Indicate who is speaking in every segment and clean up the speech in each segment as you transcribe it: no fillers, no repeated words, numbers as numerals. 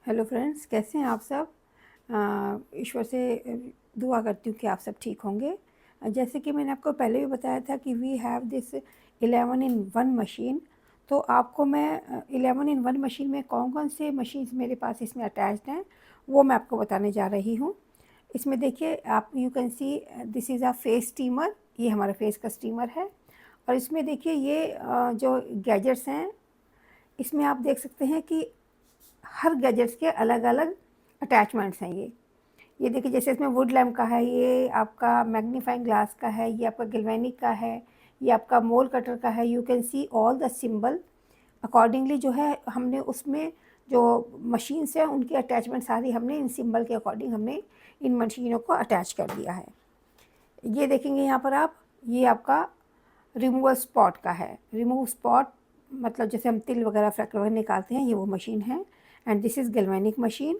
Speaker 1: Hello friends, कैसे हैं आप सब। ईश्वर से दुआ करती हूँ कि आप सब ठीक होंगे। जैसे कि मैंने आपको पहले भी बताया था कि we have this 11 in 1 machine. तो आपको मैं 11 इन 1 मशीन में कौन कौन से मशीन्स मेरे पास इसमें अटैच्ड हैं वो मैं आपको बताने जा रही हूँ। इसमें देखिए, आप you can see this is a face steamer. ये हमारा फेस का स्टीमर है। और इसमें देखिए ये जो गैजेट्स हैं, इसमें आप देख सकते हैं कि हर गैजेट्स के अलग अलग अटैचमेंट्स हैं। ये देखिए, जैसे इसमें वुड लैम्प का है, ये आपका मैग्नीफाइंग ग्लास का है, ये आपका गिल्वेनिक का है, ये आपका मोल कटर का है। You can see all the symbol accordingly जो है हमने उसमें जो मशीन्स हैं उनकी अटैचमेंट सारी हमने इन सिंबल के अकॉर्डिंग हमने इन मशीनों को अटैच कर दिया है। ये देखेंगे यहाँ पर आप, ये आपका रिमूवल स्पॉट का है। रिमूव स्पॉट मतलब जैसे हम तिल वगैरह फ्रैक्चर वगैरह निकालते हैं, ये वो मशीन है। And this is galvanic machine,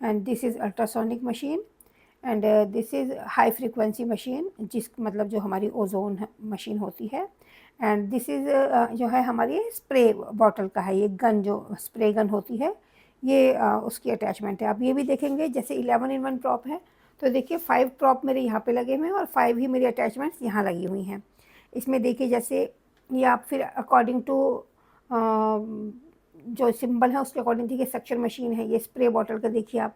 Speaker 1: and this is ultrasonic machine, and this is high frequency machine, जिस मतलब जो हमारी ओजोन मशीन होती है। एंड दिस इज़ जो है हमारी स्प्रे बॉटल का है, ये गन जो स्प्रे गन होती है, ये उसकी अटैचमेंट है। आप ये भी देखेंगे, जैसे 11 इन 1 प्रॉप है, तो देखिए 5 प्रॉप मेरे यहाँ पे लगे हुए हैं और 5 ही मेरी अटैचमेंट्स यहाँ लगी हुई हैं। इसमें देखिए, जैसे ये आप फिर अकॉर्डिंग टू जो सिंबल है उसके अकॉर्डिंग देखिए सक्शन मशीन है। ये स्प्रे बॉटल का देखिए आप,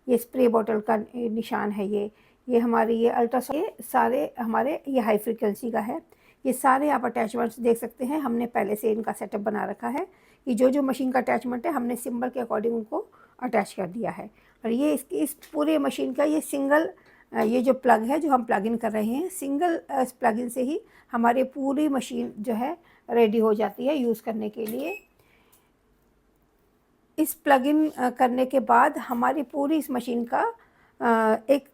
Speaker 1: ये स्प्रे बॉटल का निशान है। ये हमारी ये अल्ट्रासाउंड, ये सारे हमारे ये हाई फ्रिक्वेंसी का है। ये सारे आप अटैचमेंट्स देख सकते हैं, हमने पहले से इनका सेटअप बना रखा है कि जो मशीन का अटैचमेंट है हमने सिंबल के अकॉर्डिंग उनको अटैच कर दिया है। और ये इस पूरे मशीन का ये सिंगल ये जो प्लग है जो हम प्लग इन कर रहे हैं, सिंगल प्लग इन से ही हमारी पूरी मशीन जो है रेडी हो जाती है यूज़ करने के लिए। इस प्लग इन करने के बाद हमारी पूरी इस मशीन का एक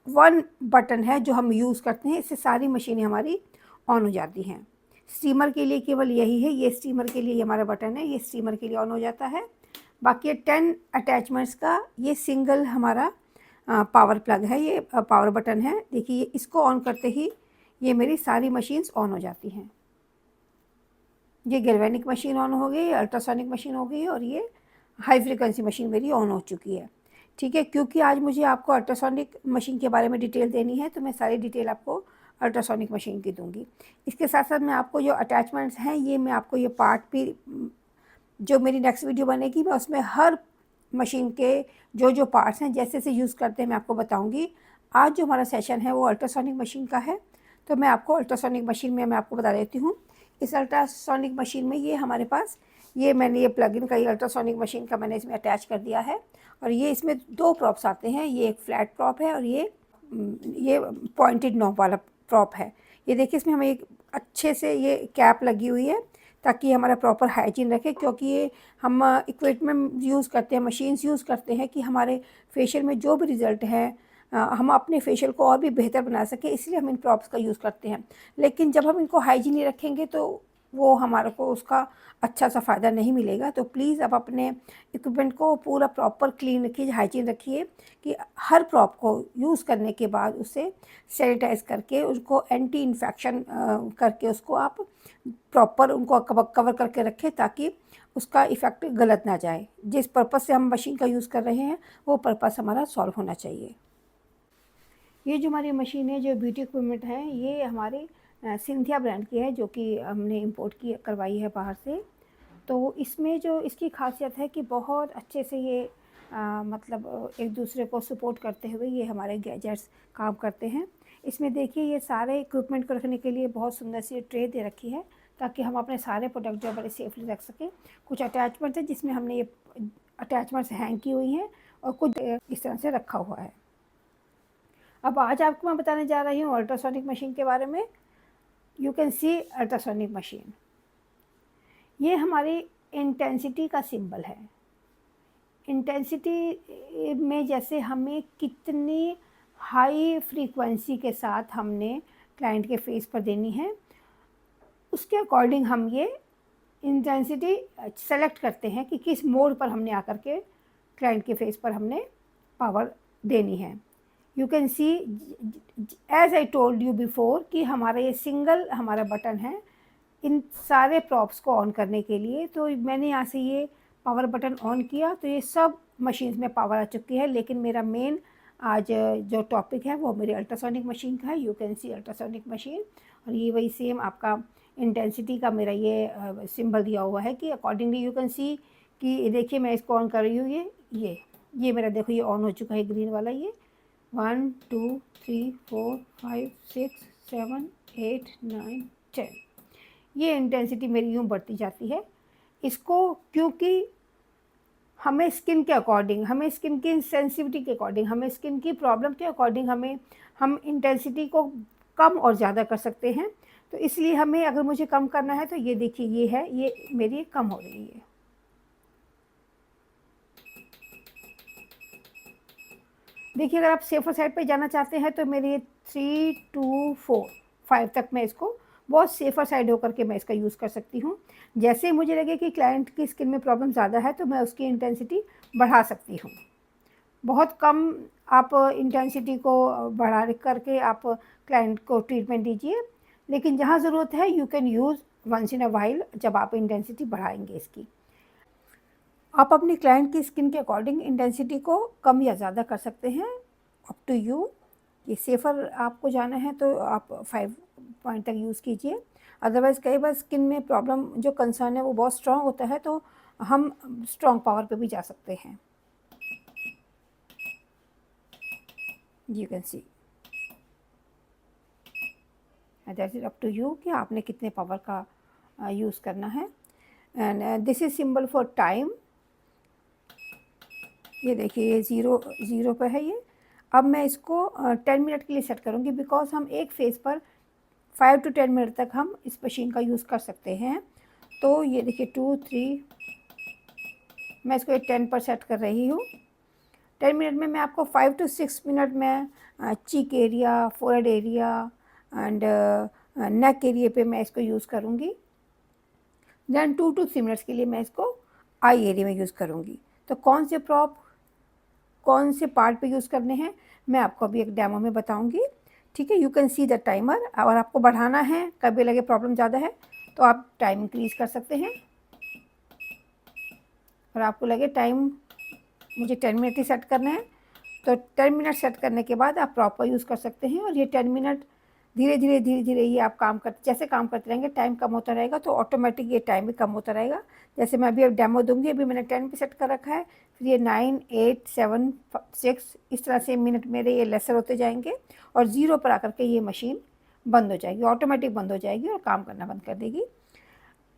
Speaker 1: 1 बटन है जो हम यूज़ करते हैं, इससे सारी मशीनें हमारी ऑन हो जाती हैं। स्टीमर के लिए केवल यही है, ये स्टीमर के लिए हमारा बटन है, ये स्टीमर के लिए ऑन हो जाता है। बाकी 10 अटैचमेंट्स का ये सिंगल हमारा पावर प्लग है, ये पावर बटन है। देखिए इसको ऑन करते ही ये मेरी सारी मशीन्स ऑन हो जाती हैं। ये गैल्वेनिक मशीन ऑन हो गई, अल्ट्रासोनिक मशीन हो गई और ये हाई फ्रिक्वेंसी मशीन मेरी ऑन हो चुकी है। ठीक है, क्योंकि आज मुझे आपको अल्ट्रासोनिक मशीन के बारे में डिटेल देनी है तो मैं सारी डिटेल आपको अल्ट्रासोनिक मशीन की दूंगी। इसके साथ साथ मैं आपको जो अटैचमेंट्स हैं, ये मैं आपको ये पार्ट भी जो मेरी नेक्स्ट वीडियो बनेगी मैं उसमें हर मशीन के जो पार्ट्स हैं जैसे जैसे यूज़ करते हैं मैं आपको बताऊँगी। आज जो हमारा सेशन है वो अल्ट्रासोनिक मशीन का है, तो मैं आपको अल्ट्रासोनिक मशीन में मैं आपको बता देती हूँ। इस अल्ट्रासोनिक मशीन में ये हमारे पास मैंने ये प्लग इन का ये अल्ट्रासोनिक मशीन का मैंने इसमें अटैच कर दिया है। और ये इसमें 2 प्रॉप्स आते हैं, ये एक फ्लैट प्रॉप है और ये पॉइंटेड नॉब वाला प्रॉप है। ये देखिए, इसमें हमें एक अच्छे से ये कैप लगी हुई है ताकि हमारा प्रॉपर हाइजीन रखे, क्योंकि ये हम इक्विपमेंट यूज़ करते हैं, मशीन्स यूज़ करते हैं कि हमारे फेशियल में जो भी रिज़ल्ट है हम अपने फेशियल को और भी बेहतर बना सकें, इसलिए हम इन प्रॉप्स का यूज़ करते हैं। लेकिन जब हम इनको हाइजीन नहीं रखेंगे तो वो हमारे को उसका अच्छा सा फ़ायदा नहीं मिलेगा। तो प्लीज़ आप अपने इक्विपमेंट को पूरा प्रॉपर क्लीन रखिए, हाइजीन रखिए कि हर प्रॉप को यूज़ करने के बाद उसे सैनिटाइज़ करके उसको एंटी इन्फेक्शन करके उसको आप प्रॉपर उनको कवर करके रखें ताकि उसका इफ़ेक्ट गलत ना जाए। जिस पर्पज़ से हम मशीन का यूज़ कर रहे हैं वो पर्पज़ हमारा सॉल्व होना चाहिए। ये जो हमारी मशीन है, जो ब्यूटी इक्विपमेंट है, ये हमारे सिंथिया ब्रांड की है जो कि हमने इंपोर्ट की करवाई है बाहर से। तो इसमें जो इसकी खासियत है कि बहुत अच्छे से ये मतलब एक दूसरे को सपोर्ट करते हुए ये हमारे गैजेट्स काम करते हैं। इसमें देखिए ये सारे इक्विपमेंट को रखने के लिए बहुत सुंदर सी ट्रे दे रखी है ताकि हम अपने सारे प्रोडक्ट जो बड़े सेफली रख सकें। कुछ अटैचमेंट है जिसमें हमने ये अटैचमेंट्स हैंग की हुई हैं और कुछ इस तरह से रखा हुआ है। अब आज आपको मैं बताने जा रही हूँ अल्ट्रासोनिक मशीन के बारे में। You can C ultrasonic machine, ये हमारी इंटेंसिटी का सिंबल है। इंटेंसिटी में जैसे हमें कितनी हाई फ्रीक्वेंसी के साथ हमने क्लाइंट के फेस पर देनी है, उसके अकॉर्डिंग हम ये इंटेंसिटी सेलेक्ट करते हैं कि किस मोड पर हमने आकर के क्लाइंट के फेस पर हमने पावर देनी है। You can see as I told you before कि हमारा ये सिंगल हमारा बटन है इन सारे प्रॉप्स को ऑन करने के लिए। तो मैंने यहाँ से ये पावर बटन ऑन किया तो ये सब मशीन्स में पावर आ चुकी है, लेकिन मेरा मेन आज जो टॉपिक है वो मेरी अल्ट्रासोनिक मशीन का है। You can C ultrasonic machine, और ये वही सेम आपका इंटेंसिटी का मेरा ये सिंबल दिया हुआ है कि अकॉर्डिंगली यू कैन सी कि देखिए मैं इसको ऑन कर रही हूँ। ये मेरा देखो ये ऑन हो चुका है, ग्रीन वाला। ये 1 2 3 4 5 6 7 8 9 10, ये इंटेंसिटी मेरी यूँ बढ़ती जाती है। इसको क्योंकि हमें स्किन के अकॉर्डिंग, हमें स्किन की सेंसिटिविटी के अकॉर्डिंग, हमें स्किन की प्रॉब्लम के अकॉर्डिंग हम इंटेंसिटी को कम और ज़्यादा कर सकते हैं। तो इसलिए हमें अगर मुझे कम करना है तो ये देखिए ये है, ये मेरी कम हो रही है। देखिए अगर आप सेफर साइड पे जाना चाहते हैं तो मेरे 3 2 4 5 तक मैं इसको बहुत सेफर साइड होकर के मैं इसका यूज़ कर सकती हूँ। जैसे मुझे लगे कि क्लाइंट की स्किन में प्रॉब्लम ज़्यादा है तो मैं उसकी इंटेंसिटी बढ़ा सकती हूँ। बहुत कम आप इंटेंसिटी को बढ़ा करके आप क्लाइंट को ट्रीटमेंट दीजिए, लेकिन जहाँ ज़रूरत है you can use once in a while जब आप इंटेंसिटी बढ़ाएंगे इसकी। आप अपनी क्लाइंट की स्किन के अकॉर्डिंग इंटेंसिटी को कम या ज़्यादा कर सकते हैं, अप टू यू। ये सेफ़र आपको जाना है तो आप 5 पॉइंट तक यूज़ कीजिए। अदरवाइज़ कई बार स्किन में प्रॉब्लम जो कंसर्न है वो बहुत स्ट्रॉन्ग होता है, तो हम स्ट्रॉन्ग पावर पे भी जा सकते हैं। You can see that is up to you कि आपने कितने पावर का यूज़ करना है। And this is symbol for time. ये देखिए ये ज़ीरो पे है ये। अब मैं इसको 10 मिनट के लिए सेट करूँगी, बिकॉज़ हम एक फेस पर 5 to 10 मिनट तक हम इस मशीन का यूज़ कर सकते हैं। तो ये देखिए 2 3, मैं इसको 10 पर सेट कर रही हूँ। 10 मिनट में मैं आपको 5 to 6 मिनट में चीक area, forehead area and neck area पे मैं इसको यूज़ करूँगी। देन 2 to 3 मिनट्स के लिए मैं इसको आई एरिया में यूज़ करूँगी। तो कौन से पार्ट पे यूज़ करने हैं मैं आपको अभी एक डेमो में बताऊंगी। ठीक है, you can see the timer. और आपको बढ़ाना है, कभी लगे प्रॉब्लम ज़्यादा है तो आप टाइम इंक्रीज़ कर सकते हैं, और आपको लगे टाइम मुझे 10 मिनट ही सेट करना है तो 10 मिनट सेट करने के बाद आप प्रॉपर यूज़ कर सकते हैं। और ये 10 मिनट धीरे धीरे ये आप जैसे काम करते रहेंगे टाइम कम होता रहेगा, तो ऑटोमेटिक ये टाइम भी कम होता रहेगा। जैसे मैं अभी अब डेमो दूंगी, अभी मैंने 10 पे सेट कर रखा है, फिर ये 9 8 7 6 इस तरह से मिनट मेरे ये लेसर होते जाएंगे, और 0 पर आकर के ये मशीन बंद हो जाएगी, ऑटोमेटिक बंद हो जाएगी और काम करना बंद कर देगी।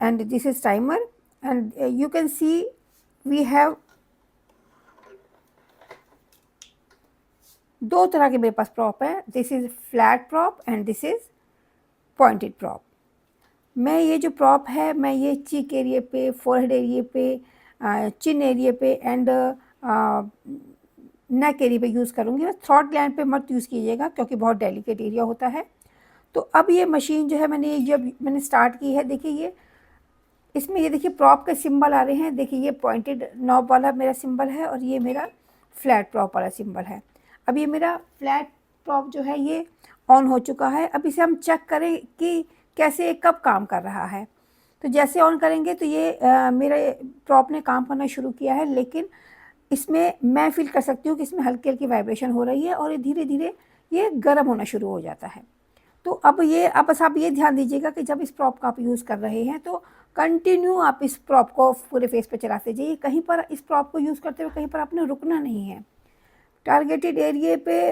Speaker 1: And this is timer. And you can see we have 2 तरह के मेरे पास प्रॉप है। This is flat prop and this is pointed prop. मैं ये जो प्रॉप है मैं ये चीक एरिया पे, फोरहेड एरिया पे, चिन एरिया पे एंड नेक एरिया पे यूज़ करूँगी। थ्रॉट ग्लैंड पे मत यूज़ कीजिएगा क्योंकि बहुत डेलिकेट एरिया होता है। तो अब ये मशीन जो है जब मैंने स्टार्ट की है, देखिए ये इसमें ये देखिए प्रॉप के सिंबल आ रहे हैं। देखिए ये पॉइंटेड नॉब वाला मेरा सिंबल है और ये मेरा फ्लैट प्रॉप वाला सिंबल है। अब ये मेरा फ्लैट प्रॉप जो है ये ऑन हो चुका है। अब इसे हम चेक करें कि कैसे कब काम कर रहा है। तो जैसे ऑन करेंगे तो ये मेरे प्रॉप ने काम करना शुरू किया है, लेकिन इसमें मैं फील कर सकती हूँ कि इसमें हल्की हल्की वाइब्रेशन हो रही है और ये धीरे धीरे ये गर्म होना शुरू हो जाता है। तो अब बस आप ये ध्यान दीजिएगा कि जब इस प्रॉप का आप यूज़ कर रहे हैं तो कंटिन्यू आप इस प्रॉप को पूरे फेस पे चलाते जाइए। कहीं पर इस प्रॉप को यूज़ करते हुए कहीं पर आपने रुकना नहीं है। टारगेटेड एरिया पे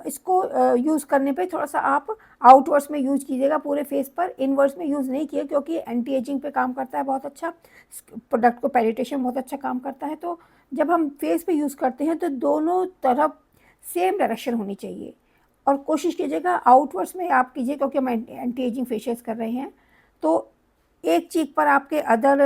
Speaker 1: इसको यूज़ करने पे थोड़ा सा आप आउटवर्ड्स में यूज़ कीजिएगा पूरे फेस पर, इनवर्ड्स में यूज़ नहीं किए क्योंकि एंटी एजिंग पे काम करता है बहुत अच्छा, प्रोडक्ट को पेनिट्रेशन बहुत अच्छा काम करता है। तो जब हम फेस पे यूज़ करते हैं तो दोनों तरफ सेम डायरेक्शन होनी चाहिए, और कोशिश कीजिएगा आउटवर्ड्स में आप कीजिए क्योंकि हम एंटी एजिंग फेशियल्स कर रहे हैं। तो एक चीक पर आपके अदर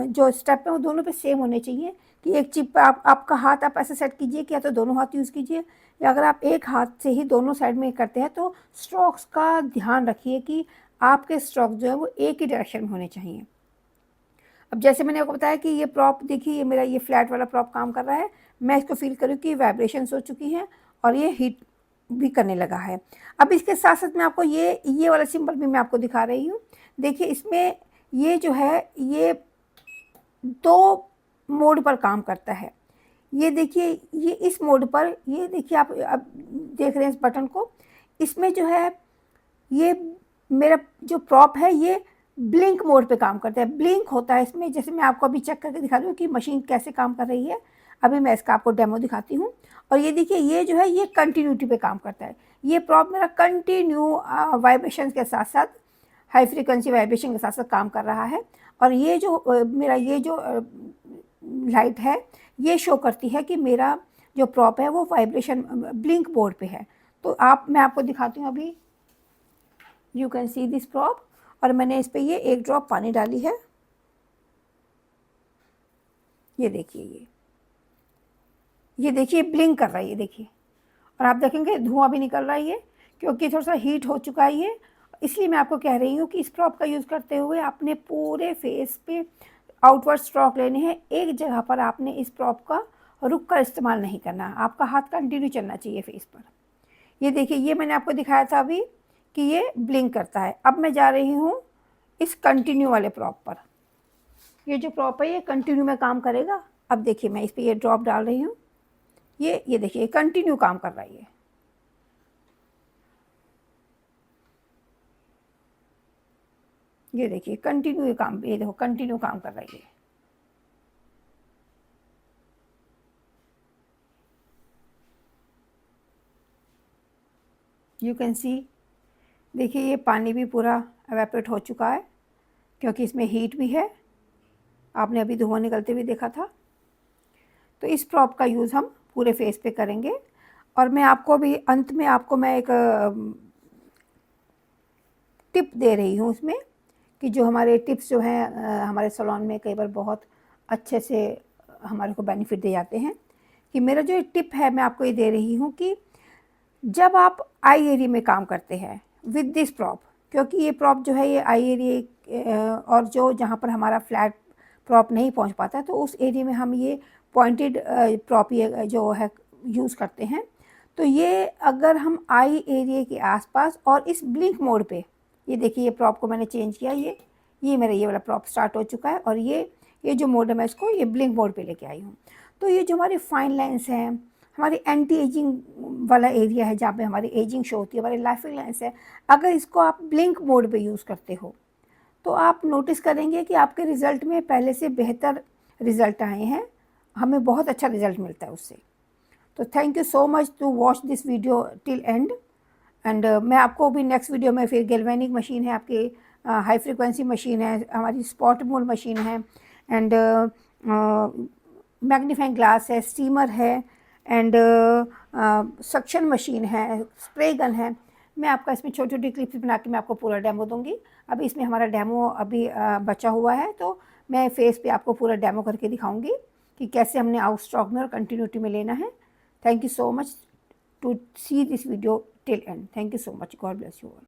Speaker 1: जो स्टेप है वो दोनों पे सेम होने चाहिए, कि एक चीक पर आपका हाथ आप ऐसे सेट कीजिए कि या तो दोनों हाथ यूज़ कीजिए, या अगर आप एक हाथ से ही दोनों साइड में करते हैं तो स्ट्रोक्स का ध्यान रखिए कि आपके स्ट्रोक जो है वो एक ही डायरेक्शन में होने चाहिए। अब जैसे मैंने आपको बताया कि ये प्रॉप देखिए ये मेरा ये फ्लैट वाला प्रॉप काम कर रहा है, मैं इसको फील करूँ कि वाइब्रेशंस हो चुकी हैं और ये हीट भी करने लगा है। अब इसके साथ साथ मैं आपको ये वाला सिंबल भी मैं आपको दिखा रही हूँ। देखिए इसमें ये जो है ये 2 मोड पर काम करता है। ये देखिए, ये इस मोड पर, ये देखिए आप अब देख रहे हैं इस बटन को, इसमें जो है ये मेरा जो प्रॉप है ये ब्लिंक मोड पे काम करता है। ब्लिंक होता है इसमें, जैसे मैं आपको अभी चेक करके दिखा दूँ कि मशीन कैसे काम कर रही है। अभी मैं इसका आपको डेमो दिखाती हूँ। और ये देखिए, ये जो है ये कंटिन्यूटी पे काम करता है। ये प्रॉप मेरा कंटिन्यू वाइब्रेशन के साथ साथ, हाई फ्रिक्वेंसी वाइब्रेशन के साथ साथ काम कर रहा है। और ये जो मेरा ये जो लाइट है, ये शो करती है कि मेरा जो प्रॉप है वो वाइब्रेशन ब्लिंक मोड पे है। तो मैं आपको दिखाती हूँ अभी। You can see this prop, और मैंने इस पर ये 1 ड्रॉप पानी डाली है। ये देखिए, ये देखिए ब्लिंक कर रहा है, ये देखिए। और आप देखेंगे धुआं भी निकल रहा है ये, क्योंकि थोड़ा सा हीट हो चुका है ये। इसलिए मैं आपको कह रही हूँ कि इस प्रॉप का यूज़ करते हुए आपने पूरे फेस पे आउटवर्ड स्ट्रोक लेने हैं। एक जगह पर आपने इस प्रॉप का रुक कर इस्तेमाल नहीं करना, आपका हाथ कंटिन्यू चलना चाहिए फेस पर। ये देखिए, ये मैंने आपको दिखाया था अभी कि ये ब्लिंक करता है। अब मैं जा रही हूँ इस कंटिन्यू वाले प्रॉप पर। ये जो प्रॉप है ये कंटिन्यू में काम करेगा। अब देखिए, मैं इस पर ये ड्रॉप डाल रही हूँ, ये देखिए कंटिन्यू काम कर रहा है ये देखिए कंटिन्यू काम, ये देखो कंटिन्यू काम कर रही है। यू कैन सी, देखिए ये पानी भी पूरा एवेपोरेट हो चुका है, क्योंकि इसमें हीट भी है। आपने अभी धुआं निकलते हुए देखा था। तो इस प्रॉप का यूज़ हम पूरे फेस पे करेंगे। और मैं आपको भी अंत में आपको मैं एक टिप दे रही हूँ उसमें, कि जो हमारे टिप्स जो हैं हमारे सैलून में कई बार बहुत अच्छे से हमारे को बेनिफिट दे जाते हैं। कि मेरा जो टिप है मैं आपको ये दे रही हूँ कि जब आप आई एरिया में काम करते हैं विद दिस प्रॉप, क्योंकि ये प्रॉप जो है ये आई एरिया और जो जहाँ पर हमारा फ्लैट प्रॉप नहीं पहुँच पाता, तो उस एरिया में हम ये पॉइंटेड प्रॉप ये जो है यूज़ करते हैं। तो ये अगर हम आई एरिया के आसपास और इस ब्लिंक मोड पे, ये देखिए ये प्रॉप को मैंने चेंज किया, ये मेरा ये वाला प्रॉप स्टार्ट हो चुका है। और ये जो मोड है मैं इसको ये ब्लिंक मोड पे लेके आई हूँ। तो ये जो हमारी फाइन लाइन्स हैं, हमारी एंटी एजिंग वाला एरिया है जहाँ पे हमारी एजिंग शो होती है, हमारी लाइफिंग लाइन्स है, अगर इसको आप ब्लिंक मोड पे यूज़ करते हो तो आप नोटिस करेंगे कि आपके रिज़ल्ट में पहले से बेहतर रिज़ल्ट आए हैं। हमें बहुत अच्छा रिज़ल्ट मिलता है उससे। तो thank you so much to watch this video till end. And मैं आपको भी नेक्स्ट वीडियो में फिर गैल्वेनिक मशीन है आपकी, हाई फ्रिक्वेंसी मशीन है हमारी, स्पॉट मोल्ड मशीन है, एंड मैग्नीफाइंग ग्लास है, स्टीमर है, एंड सक्शन मशीन है, स्प्रे गन है। मैं आपका इसमें छोटी छोटी क्लिप्स बना के मैं आपको पूरा डेमो दूंगी। अभी इसमें हमारा डेमो अभी बचा हुआ है, तो मैं फेस पे आपको पूरा डेमो करके दिखाऊंगी कि कैसे हमने आउट स्टॉक में और कंटिन्यूटी में लेना है। Thank you so much to see this video till end. Thank you so much. God bless you all.